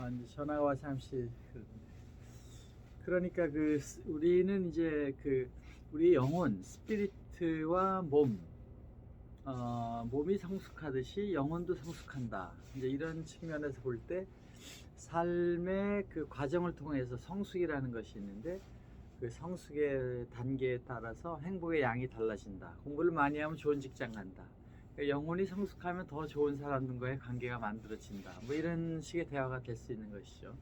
이제 전화와 잠시 그러니까 우리는 이제 우리 영혼, 스피리트와 몸이 성숙하듯이 영혼도 성숙한다. 이제 이런 측면에서 볼 때 삶의 그 과정을 통해서 성숙이라는 것이 있는데 그 성숙의 단계에 따라서 행복의 양이 달라진다. 공부를 많이 하면 좋은 직장 간다. 그러니까 영혼이 성숙하면 더 좋은 사람들과의 관계가 만들어진다. 뭐 이런 식의 대화가 될 수 있는 것이죠.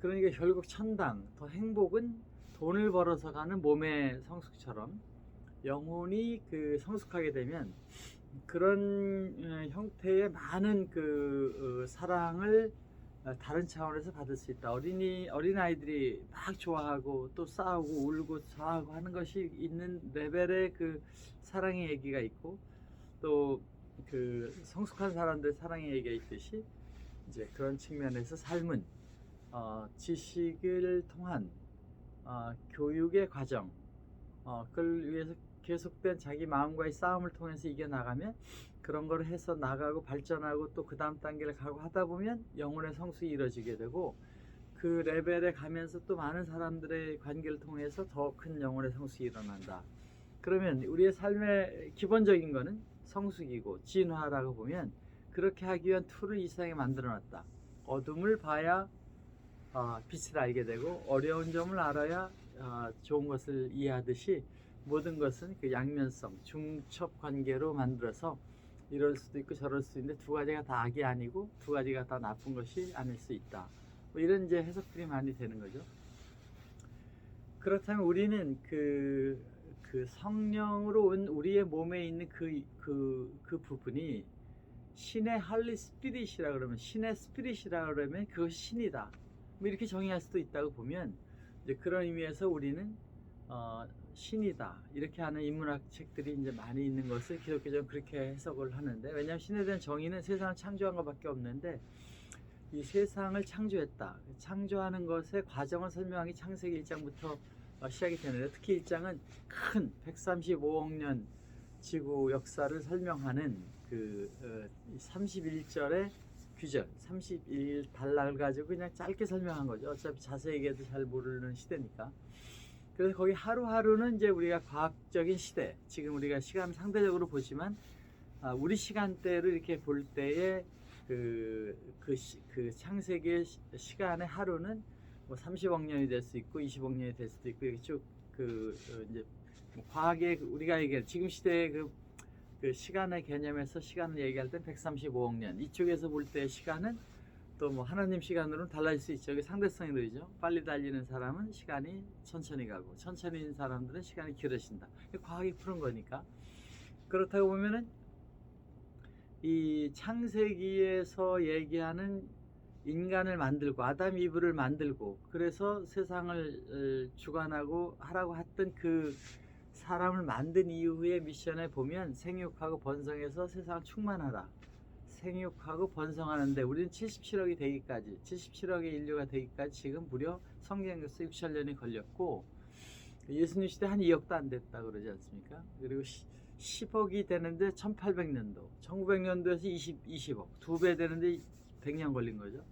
그러니까 결국 천당, 더 행복은 돈을 벌어서 가는 몸의 성숙처럼 영혼이 성숙하게 되면 그런 형태의 많은 사랑을 다른 차원에서 받을 수 있다. 어린 아이들이 막 좋아하고 또 싸우고 울고 좋아하고 하는 것이 있는 레벨의 사랑의 얘기가 있고, 또 성숙한 사람들의 사랑의 얘기가 있듯이 이제 그런 측면에서 삶은 지식을 통한 교육의 과정, 그걸 위해서 계속된 자기 마음과의 싸움을 통해서 이겨나가면 그런 걸 해서 나가고 발전하고 또 그 다음 단계를 가고 하다 보면 영혼의 성숙이 이루어지게 되고, 그 레벨에 가면서 또 많은 사람들의 관계를 통해서 더 큰 영혼의 성숙이 일어난다. 그러면 우리의 삶의 기본적인 거는 성숙이고 진화라고 보면, 그렇게 하기 위한 툴을 이 세상에 만들어 놨다. 어둠을 봐야 빛을 알게 되고, 어려운 점을 알아야 좋은 것을 이해하듯이 모든 것은 그 양면성, 중첩 관계로 만들어서 이럴 수도 있고 저럴 수도 있는데 두 가지가 다 악이 아니고 두 가지가 다 나쁜 것이 아닐 수 있다. 뭐 이런 이제 해석들이 많이 되는 거죠. 그렇다면 우리는 그 성령으로 온 우리의 몸에 있는 그 부분이 신의 할리 스피릿이라 그러면, 신의 스피릿이라 그러면 그것이 신이다. 뭐 이렇게 정의할 수도 있다고 보면, 이제 그런 의미에서 우리는 신이다 이렇게 하는 인문학 책들이 이제 많이 있는 것을 기독교적으로 그렇게 해석을 하는데, 왜냐하면 신에 대한 정의는 세상을 창조한 것밖에 없는데 이 세상을 창조했다, 창조하는 것의 과정을 설명하기 창세기 1장부터 시작이 되는데, 특히 1장은 큰 135억 년 지구 역사를 설명하는 31절의 규절, 31단락을 가지고 그냥 짧게 설명한 거죠. 어차피 자세히 얘기해도 잘 모르는 시대니까. 그래서 거기 하루하루는 이제 우리가 과학적인 시대, 지금 우리가 시간 상대적으로 보지만 우리 시간대로 이렇게 볼 때에 창세기의 시간의 하루는 뭐 30억 년이 될 수 있고 20억 년이 될 수도 있고, 이렇게 쭉 이제 과학의 우리가 얘기할 지금 시대의 그 시간의 개념에서 시간을 얘기할 땐 135억 년, 이쪽에서 볼 때 시간은 또 뭐 하나님 시간으로는 달라질 수 있죠. 상대성이 늘죠. 빨리 달리는 사람은 시간이 천천히 가고, 천천히 있는 사람들은 시간이 길어진다. 과학이 푸는 거니까. 그렇다고 보면은 이 창세기에서 얘기하는 인간을 만들고 아담 이브를 만들고 그래서 세상을 주관하고 하라고 했던 그 사람을 만든 이후의 미션에 보면, 생육하고 번성해서 세상을 충만하라, 생육하고 번성하는데 우리는 77억이 되기까지, 77억의 인류가 되기까지 지금 무려 성경에서 6천 년이 걸렸고, 예수님 시대 한 2억도 안 됐다 그러지 않습니까? 그리고 10억이 되는데 1800년도, 1900년도에서 20억, 2배 되는데 100년 걸린 거죠.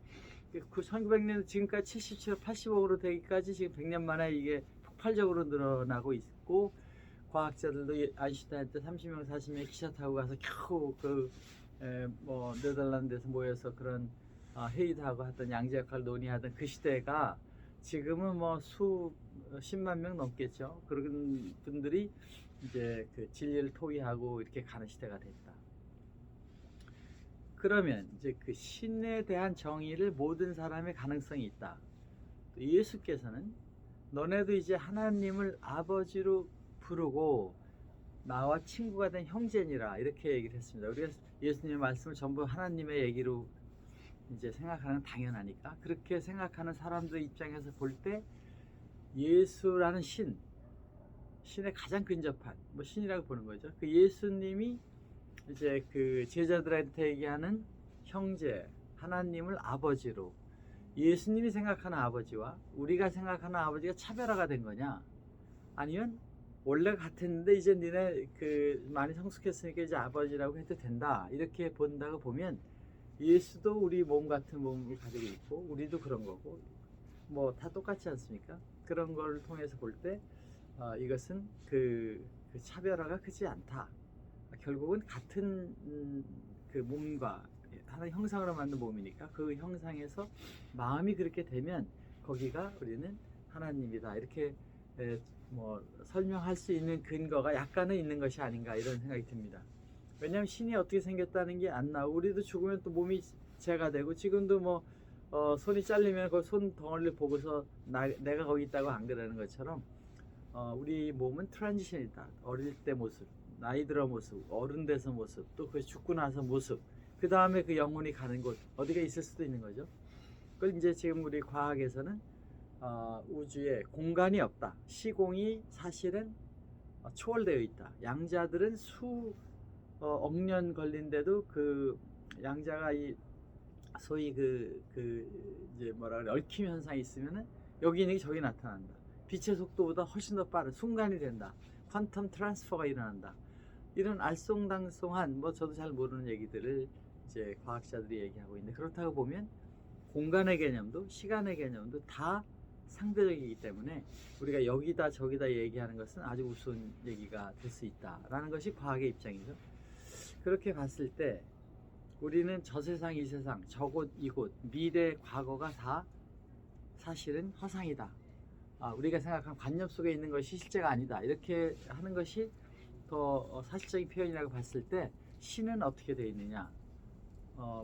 그 1900년 지금까지 77억, 80억으로 되기까지 지금 100년 만에 이게 폭발적으로 늘어나고 있고, 과학자들도 아인슈타인 때 30명, 40명 기차 타고 가서 겨우 뭐 네덜란드에서 모여서 그런 회의도 하고 하던, 양자역학을 논의하던 그 시대가 지금은 뭐 수십만 명 넘겠죠. 그런 분들이 이제 진리를 토의하고 이렇게 가는 시대가 됐다. 그러면 이제 신에 대한 정의를 모든 사람의 가능성이 있다. 예수께서는 너네도 이제 하나님을 아버지로 부르고 나와 친구가 된 형제니라 이렇게 얘기를 했습니다. 우리가 예수님의 말씀을 전부 하나님의 얘기로 이제 생각하는 당연하니까, 그렇게 생각하는 사람들 입장에서 볼 때 예수라는 신의 가장 근접한 신이라고 보는 거죠. 그 예수님이 이제 제자들한테 얘기하는 형제, 하나님을 아버지로, 예수님이 생각하는 아버지와 우리가 생각하는 아버지가 차별화가 된 거냐, 아니면 원래 같았는데 이제 니네 많이 성숙했으니까 이제 아버지라고 해도 된다, 이렇게 본다고 보면 예수도 우리 몸 같은 몸을 가지고 있고 우리도 그런 거고 뭐 다 똑같지 않습니까? 그런 걸 통해서 볼 때 이것은 그 차별화가 크지 않다. 결국은 같은 그 몸과 하나의 형상으로 만든 몸이니까 그 형상에서 마음이 그렇게 되면 거기가 우리는 하나님이다. 이렇게 뭐 설명할 수 있는 근거가 약간은 있는 것이 아닌가 이런 생각이 듭니다. 왜냐하면 신이 어떻게 생겼다는 게 안 나오고 우리도 죽으면 또 몸이 재가 되고 지금도 뭐 손이 잘리면 그 손 덩어리를 보고서 내가 거기 있다고 안 그러는 것처럼 우리 몸은 트랜지션이다. 어릴 때 모습, 나이 들어 모습, 어른 돼서 모습, 또 그 죽고 나서 모습, 그 다음에 그 영혼이 가는 곳 어디가 있을 수도 있는 거죠. 그걸 이제 지금 우리 과학에서는 우주에 공간이 없다. 시공이 사실은 초월되어 있다. 양자들은 억년 걸린데도 그 양자가 이 소위 이제 뭐라 그래 얽힘 현상이 있으면은 여기 있는 게 저기 나타난다. 빛의 속도보다 훨씬 더 빠른 순간이 된다. 퀀텀 트랜스퍼가 일어난다. 이런 알쏭달쏭한 뭐 저도 잘 모르는 얘기들을 이제 과학자들이 얘기하고 있는데 그렇다고 보면 공간의 개념도 시간의 개념도 다 상대적이기 때문에 우리가 여기다 저기다 얘기하는 것은 아주 우스운 얘기가 될 수 있다라는 것이 과학의 입장이죠. 그렇게 봤을 때 우리는 저 세상 이 세상 저곳 이곳 미래 과거가 다 사실은 허상이다. 우리가 생각한 관념 속에 있는 것이 실제가 아니다. 이렇게 하는 것이 더 사실적인 표현이라고 봤을 때 신은 어떻게 되어 있느냐?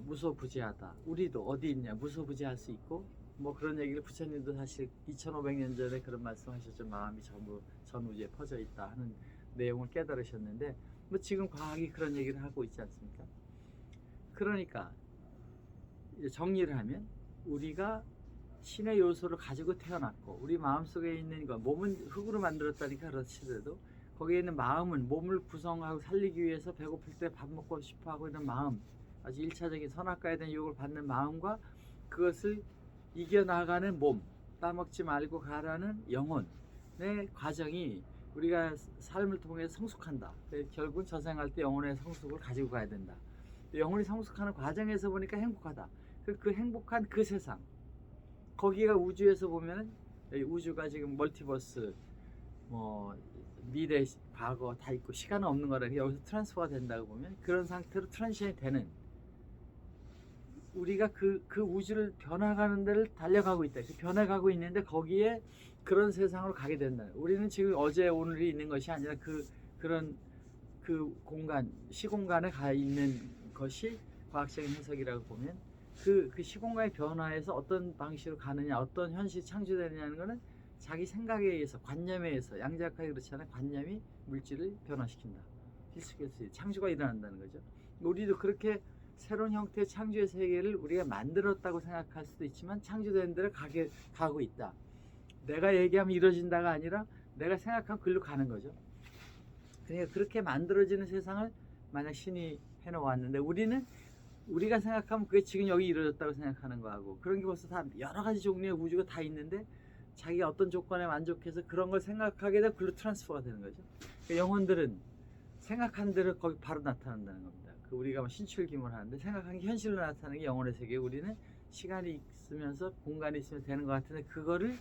무소부지하다. 우리도 어디 있냐? 무소부지할 수 있고 뭐 그런 얘기를 부처님도 사실 2500년 전에 그런 말씀하셨죠. 마음이 전부 전 우주에 퍼져 있다 하는 내용을 깨달으셨는데 뭐 지금 과학이 그런 얘기를 하고 있지 않습니까? 그러니까 정리를 하면 우리가 신의 요소를 가지고 태어났고 우리 마음속에 있는 것 몸은 흙으로 만들었다니까 그렇지라도 거기에 있는 마음은 몸을 구성하고 살리기 위해서 배고플 때 밥 먹고 싶어 하고 있는 마음 아주 1차적인 선악과에 대한 유혹을 받는 마음과 그것을 이겨나가는 몸 따먹지 말고 가라는 영혼의 과정이 우리가 삶을 통해 성숙한다. 결국은 저생할 때 영혼의 성숙을 가지고 가야 된다. 영혼이 성숙하는 과정에서 보니까 행복하다. 그 행복한 그 세상 거기가 우주에서 보면은 우주가 지금 멀티버스 뭐 미래 과거 다 있고 시간은 없는 거라 여기서 트랜스퍼가 된다고 보면 그런 상태로 트랜지션이 되는 우리가 그 우주를 변화가는 데를 달려가고 있다. 변해가고 있는데 거기에 그런 세상으로 가게 된다. 우리는 지금 어제 오늘이 있는 것이 아니라 그런 공간 시공간에 가 있는 것이 과학적인 해석이라고 보면 그 시공간의 변화에서 어떤 방식으로 가느냐 어떤 현실이 창조되느냐는 것은 자기 생각에 의해서 관념에 의해서 양자역학이 그렇잖아요. 관념이 물질을 변화시킨다. 필수결수 창조가 일어난다는 거죠. 우리도 그렇게 새로운 형태의 창조의 세계를 우리가 만들었다고 생각할 수도 있지만 창조된 데를 가고 있다. 내가 얘기하면 이루어진다가 아니라 내가 생각하면 글로 가는 거죠. 그러니까 그렇게 만들어지는 세상을 만약 신이 해놓았는데 우리가 생각하면 그게 지금 여기 이루어졌다고 생각하는 거하고 그런 게 벌써 다 여러 가지 종류의 우주가 다 있는데 자기가 어떤 조건에 만족해서 그런 걸 생각하게 되면 글로 트랜스퍼가 되는 거죠. 그러니까 영혼들은 생각한 대로 거기 바로 나타난다는 겁니다. 우리가 뭐 신출기물 하는데 생각한 게 현실로 나타나는 게 영혼의 세계. 우리는 시간이 있으면서 공간이 있으면 되는 것 같은데 그거를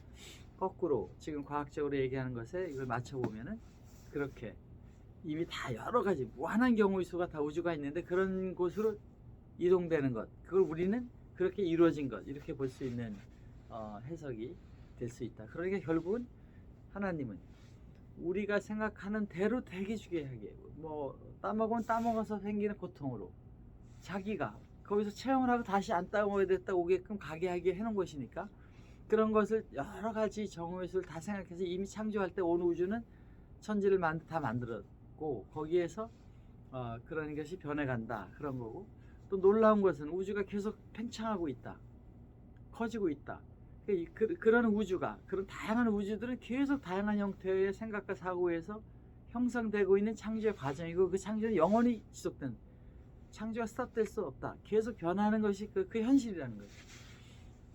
거꾸로 지금 과학적으로 얘기하는 것에 이걸 맞춰보면은 그렇게 이미 다 여러 가지 무한한 경우의 수가 다 우주가 있는데 그런 곳으로 이동되는 것 그걸 우리는 그렇게 이루어진 것 이렇게 볼 수 있는 해석이 될 수 있다. 그러니까 결국은 하나님은 우리가 생각하는 대로 되게 주게 하게 뭐 따먹으면 따먹어서 생기는 고통으로 자기가 거기서 체험을 하고 다시 안 따먹어야 됐다 오게끔 가게 하게 해놓은 것이니까 그런 것을 여러 가지 정의의 수를 다 생각해서 이미 창조할 때 온 우주는 천지를 다 만들었고 거기에서 그런 것이 변해간다 그런 거고 또 놀라운 것은 우주가 계속 팽창하고 있다 커지고 있다 그런 우주가 그런 다양한 우주들은 계속 다양한 형태의 생각과 사고에서 형성되고 있는 창조의 과정이고 그 창조는 영원히 지속된 창조가 스탑될 수 없다 계속 변하는 것이 그 현실이라는 거죠.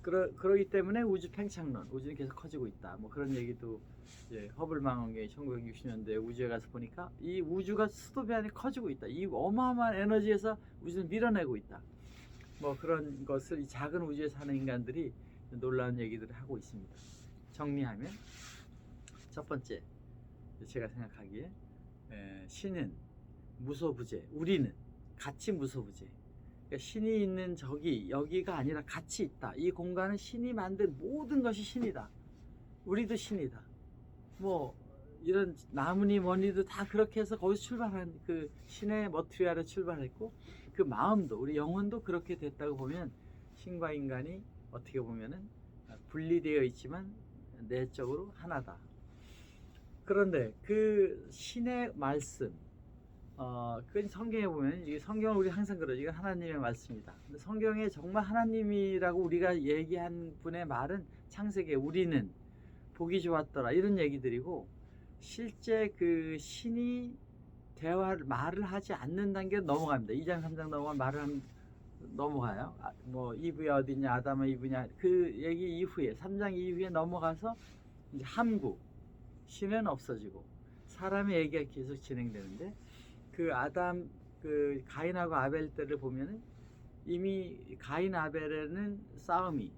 그러기 때문에 우주 팽창론 우주는 계속 커지고 있다 뭐 그런 얘기도 이제 허블 망원경이 1960년대에 우주에 가서 보니까 이 우주가 수도 배안이 커지고 있다 이 어마어마한 에너지에서 우주를 밀어내고 있다 뭐 그런 것을 이 작은 우주에 사는 인간들이 놀라운 얘기들을 하고 있습니다. 정리하면 첫 번째, 제가 생각하기에 신은 무소부재, 우리는 같이 무소부재. 그러니까 신이 있는 여기가 아니라 같이 있다. 이 공간은 신이 만든 모든 것이 신이다. 우리도 신이다. 뭐 이런 나무니 뭐니도 다 그렇게 해서 거기서 출발한 그 신의 머트리아로 출발했고, 그 마음도, 우리 영혼도 그렇게 됐다고 보면 신과 인간이 어떻게 보면은 분리되어 있지만 내적으로 하나다. 그런데 그 신의 말씀, 그건 성경에 보면, 이 성경을 우리 항상 그러죠. 이건 하나님의 말씀이다. 근데 성경에 정말 하나님이라고 우리가 얘기한 분의 말은 창세기에 우리는 보기 좋았더라 이런 얘기들이고, 실제 그 신이 말을 하지 않는 단계로 넘어갑니다. 2장 3장 넘어가면 넘어가요. 뭐 이브야 어디냐, 아담은 이브냐, 그 얘기 이후에 3장 이후에 넘어가서 이제 함구, 신은 없어지고 사람의 얘기가 계속 진행되는데, 그 가인하고 아벨 때를 보면은 이미 가인 아벨에는 싸움이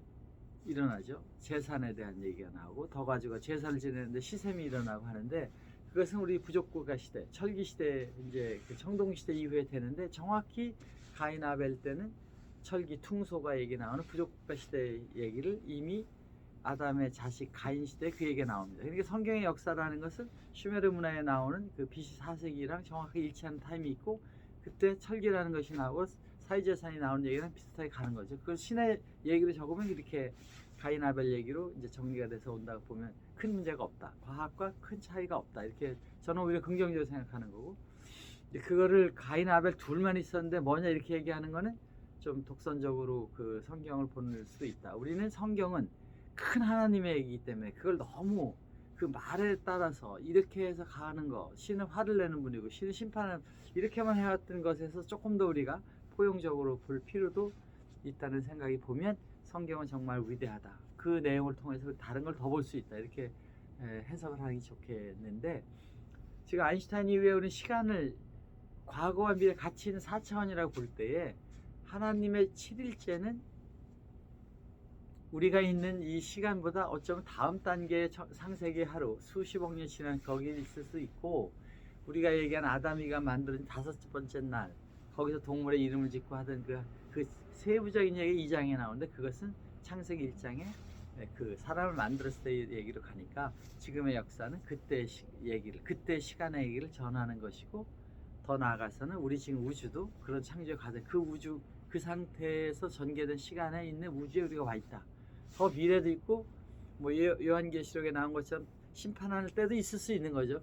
일어나죠. 재산에 대한 얘기가 나오고, 더 가지고 제사를 지내는데 시샘이 일어나고 하는데, 그것은 우리 부족국가 시대, 철기 시대, 이제 그 청동 시대 이후에 되는데, 정확히 가인 아벨 때는 철기 퉁소가 얘기 나오는 부족국가 시대 얘기를 이미 아담의 자식 가인 시대에 그 얘기가 나옵니다. 그러니까 성경의 역사라는 것은 슈메르 문화에 나오는 그 BC 4세기랑 정확히 일치하는 타임이 있고, 그때 철기라는 것이 나오고 사회재산이 나오는 얘기랑 비슷하게 가는 거죠. 그걸 신의 얘기로 적으면 이렇게 가인 아벨 얘기로 이제 정리가 돼서 온다고 보면 큰 문제가 없다. 과학과 큰 차이가 없다. 이렇게 저는 오히려 긍정적으로 생각하는 거고, 그거를 가인 아벨 둘만 있었는데 뭐냐 이렇게 얘기하는 거는 좀 독선적으로 그 성경을 보는 수도 있다. 우리는 성경은 큰 하나님의 얘기이기 때문에 그걸 너무 그 말에 따라서 이렇게 해서 가는 거, 신은 화를 내는 분이고 신은 심판을 이렇게만 해왔던 것에서 조금 더 우리가 포용적으로 볼 필요도 있다는 생각이 보면 성경은 정말 위대하다. 그 내용을 통해서 다른 걸 더 볼 수 있다. 이렇게 해석을 하기 좋겠는데, 지금 아인슈타인 이후에 우리는 시간을 과거와 미래 같이 있는 4차원이라고 볼 때에 하나님의 7일째는 우리가 있는 이 시간보다 어쩌면 다음 단계의 상세기 하루, 수십억 년 지난 거기에 있을 수 있고, 우리가 얘기한 아담이가 만든 5번째 날, 거기서 동물의 이름을 짓고 하던 그 세부적인 얘기 2장에 나오는데, 그것은 창세기 1장에 그 사람을 만들었을 때 얘기로 가니까 지금의 역사는 그때 그때 시간의 얘기를 전하는 것이고, 더 나아가서는 우리 지금 우주도 그런 창조의 과정, 그 우주 그 상태에서 전개된 시간에 있는 우주에 우리가 와 있다. 더 미래도 있고, 뭐 요한계시록에 나온 것처럼 심판할 때도 있을 수 있는 거죠.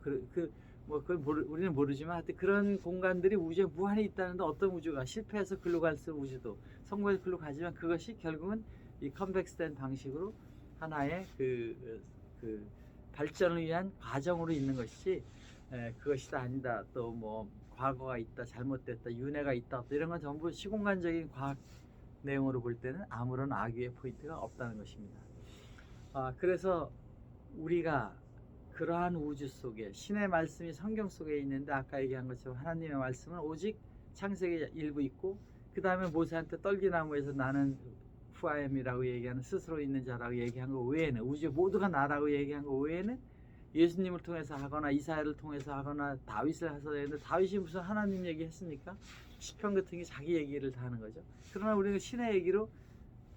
우리는 모르지만 하여튼 그런 공간들이 우주에 무한히 있다는데, 어떤 우주가 실패해서 글로 갈수 우주도 성공해서 글로 가지만 그것이 결국은 이 컨벡스된 방식으로 하나의 그 발전을 위한 과정으로 있는 것이 그것이다 아니다, 또 뭐 과거가 있다, 잘못됐다, 윤회가 있다, 또 이런 건 전부 시공간적인 과학 내용으로 볼 때는 아무런 악의의 포인트가 없다는 것입니다. 그래서 우리가 그러한 우주 속에 신의 말씀이 성경 속에 있는데, 아까 얘기한 것처럼 하나님의 말씀은 오직 창세기 일부 있고, 그 다음에 모세한테 떨기나무에서 나는 후아엠이라고 얘기하는 스스로 있는 자라고 얘기한 거 외에는, 우주 모두가 나라고 얘기한 거 외에는 예수님을 통해서 하거나 이사야를 통해서 하거나 다윗을 해서 했는데, 다윗이 무슨 하나님 얘기 했습니까? 시편 같은 게 자기 얘기를 다 하는 거죠. 그러나 우리는 신의 얘기로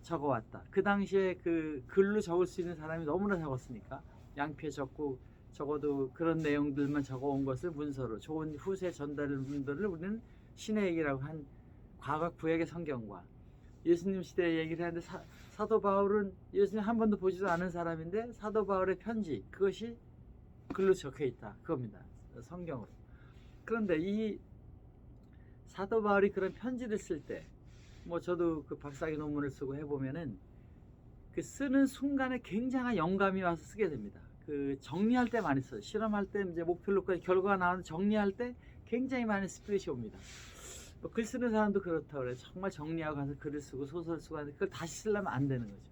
적어왔다. 그 당시에 그 글로 적을 수 있는 사람이 너무나 적었으니까 양피에 적고, 적어도 그런 내용들만 적어온 것을 문서로 좋은 후세 전달 분들을 우리는 신의 얘기라고 한 과거 구약의 성경과 예수님 시대의 얘기를 하는데, 사도 바울은 예수님 한 번도 보지도 않은 사람인데 사도 바울의 편지, 그것이 글로 적혀 있다. 그겁니다. 성경으로. 그런데 이 사도 바울이 그런 편지를 쓸 때, 뭐 저도 그 박사학위 논문을 쓰고 해보면은 그 쓰는 순간에 굉장한 영감이 와서 쓰게 됩니다. 그 정리할 때 많이 써요. 실험할 때 이제 목표로까지 결과가 나오는 정리할 때 굉장히 많은 스피릿이 옵니다. 글 쓰는 사람도 그렇다고 그래요. 정말 정리하고 가서 글을 쓰고 소설 쓰고 하는데 그걸 다시 쓰려면 안 되는 거죠.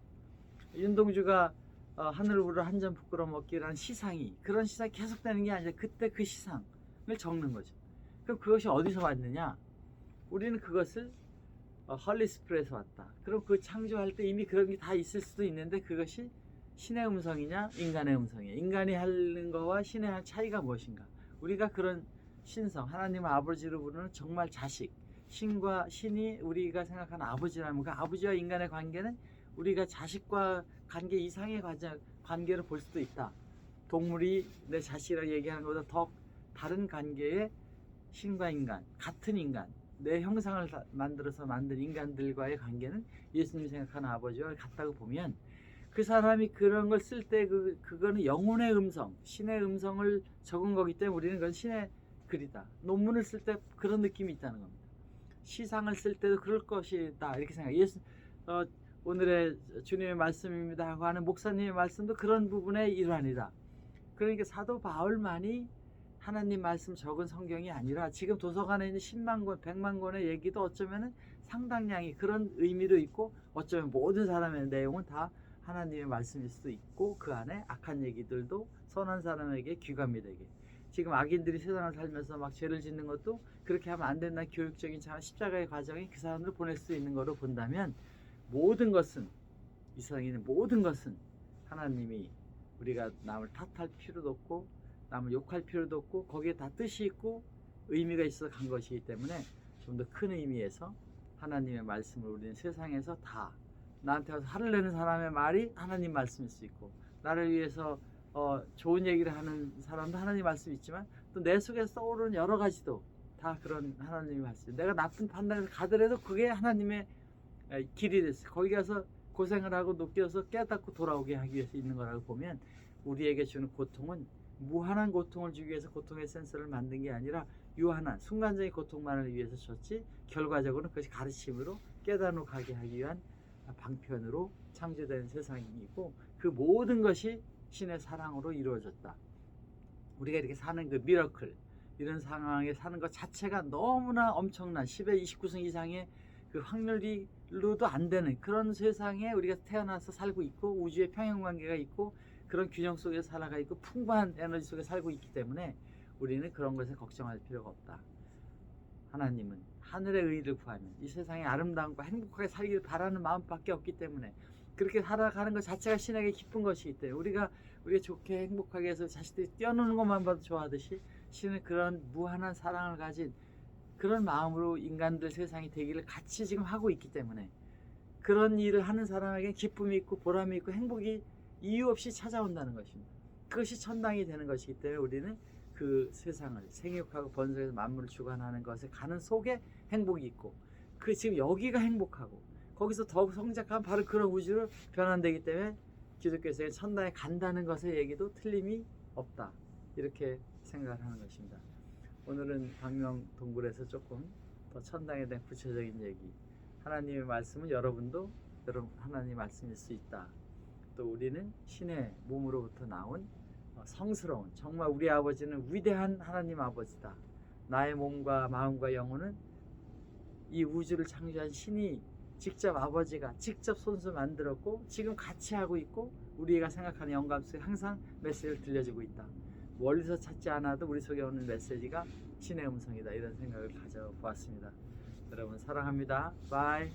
윤동주가 하늘 우러 한 점 부끄러 먹기라는 시상이, 그런 시상이 계속되는 게 아니라 그때 그 시상을 적는 거죠. 그럼 그것이 어디서 왔느냐? 우리는 그것을 헐리스프에서 왔다. 그럼 그 창조할 때 이미 그런 게 다 있을 수도 있는데 그것이 신의 음성이냐 인간의 음성이냐. 인간이 하는 거와 신의 할 차이가 무엇인가. 우리가 그런 신성 하나님을 아버지로 부르는 정말 자식 신과 신이 우리가 생각하는 아버지라면 그 아버지와 인간의 관계는 우리가 자식과 관계 이상의 관계를 볼 수도 있다. 동물이 내 자식이라고 얘기하는 것보다 더 다른 관계의 신과 인간 같은 인간 내 형상을 만들어서 만든 인간들과의 관계는 예수님이 생각하는 아버지와 같다고 보면 그 사람이 그런 걸 쓸 때 그거는 영혼의 음성, 신의 음성을 적은 거기 때문에 우리는 그건 신의 글이다. 논문을 쓸 때 그런 느낌이 있다는 겁니다. 시상을 쓸 때도 그럴 것이다 이렇게 생각해요. 오늘의 주님의 말씀입니다 하고 하는 목사님의 말씀도 그런 부분의 일환이다. 그러니까 사도 바울만이 하나님 말씀 적은 성경이 아니라 지금 도서관에 있는 10만 권, 100만 권의 얘기도 어쩌면 상당량이 그런 의미로 있고 어쩌면 모든 사람의 내용은 다 하나님의 말씀일 수도 있고 그 안에 악한 얘기들도 선한 사람에게 귀감이 되게 지금 악인들이 세상을 살면서 막 죄를 짓는 것도 그렇게 하면 안 된다는 교육적인 십자가의 과정이 그 사람들을 보낼 수 있는 거로 본다면 모든 것은 이 세상에 있는 모든 것은 하나님이 우리가 남을 탓할 필요도 없고 남을 욕할 필요도 없고 거기에 다 뜻이 있고 의미가 있어서 간 것이기 때문에 좀 더 큰 의미에서 하나님의 말씀을 우리는 세상에서 다 나한테 와서 화를 내는 사람의 말이 하나님 말씀일 수 있고 나를 위해서 좋은 얘기를 하는 사람도 하나님 말씀이 있지만 또 내 속에서 떠오르는 여러 가지도 다 그런 하나님의 말씀. 내가 나쁜 판단을 가더라도 그게 하나님의 길이 됐어. 거기 가서 고생을 하고 느껴서 깨닫고 돌아오게 하기 위해서 있는 거라고 보면 우리에게 주는 고통은 무한한 고통을 주기 위해서 고통의 센서를 만든 게 아니라 유한한 순간적인 고통만을 위해서 줬지 결과적으로는 그것이 가르침으로 깨닫고 가게 하기 위한 방편으로 창조된 세상이고 그 모든 것이 신의 사랑으로 이루어졌다. 우리가 이렇게 사는 그 미러클 이런 상황에 사는 것 자체가 너무나 엄청난 10의 29승 이상의 그 확률로도 안 되는 그런 세상에 우리가 태어나서 살고 있고 우주의 평형관계가 있고 그런 균형 속에 살아가 있고 풍부한 에너지 속에 살고 있기 때문에 우리는 그런 것에 걱정할 필요가 없다. 하나님은 하늘의 의를 구하면 이 세상에 아름다움과 행복하게 살기를 바라는 마음밖에 없기 때문에 그렇게 살아가는 것 자체가 신에게 기쁜 것이기 때문에 우리가 좋게 행복하게 해서 자식들이 뛰어노는 것만 봐도 좋아하듯이 신은 그런 무한한 사랑을 가진 그런 마음으로 인간들 세상이 되기를 같이 지금 하고 있기 때문에 그런 일을 하는 사람에게 기쁨이 있고 보람이 있고 행복이 이유 없이 찾아온다는 것입니다. 그것이 천당이 되는 것이기 때문에 우리는 그 세상을 생육하고 번성해서 만물을 주관하는 것에 가는 속에 행복이 있고 그 지금 여기가 행복하고 거기서 더욱 성장하면 바로 그런 우주로 변환되기 때문에 기독교에서 천당에 간다는 것의 얘기도 틀림이 없다. 이렇게 생각을 하는 것입니다. 오늘은 광명 동굴에서 조금 더 천당에 대한 구체적인 얘기 하나님의 말씀은 여러분도 하나님의 말씀일 수 있다. 또 우리는 신의 몸으로부터 나온 성스러운 정말 우리 아버지는 위대한 하나님 아버지다. 나의 몸과 마음과 영혼은 이 우주를 창조한 신이 직접 아버지가 직접 손수 만들었고 지금 같이 하고 있고 우리가 생각하는 영감 속에 항상 메시지를 들려주고 있다. 멀리서 찾지 않아도 우리 속에 오는 메시지가 신의 음성이다. 이런 생각을 가져보았습니다. 여러분 사랑합니다. 바이.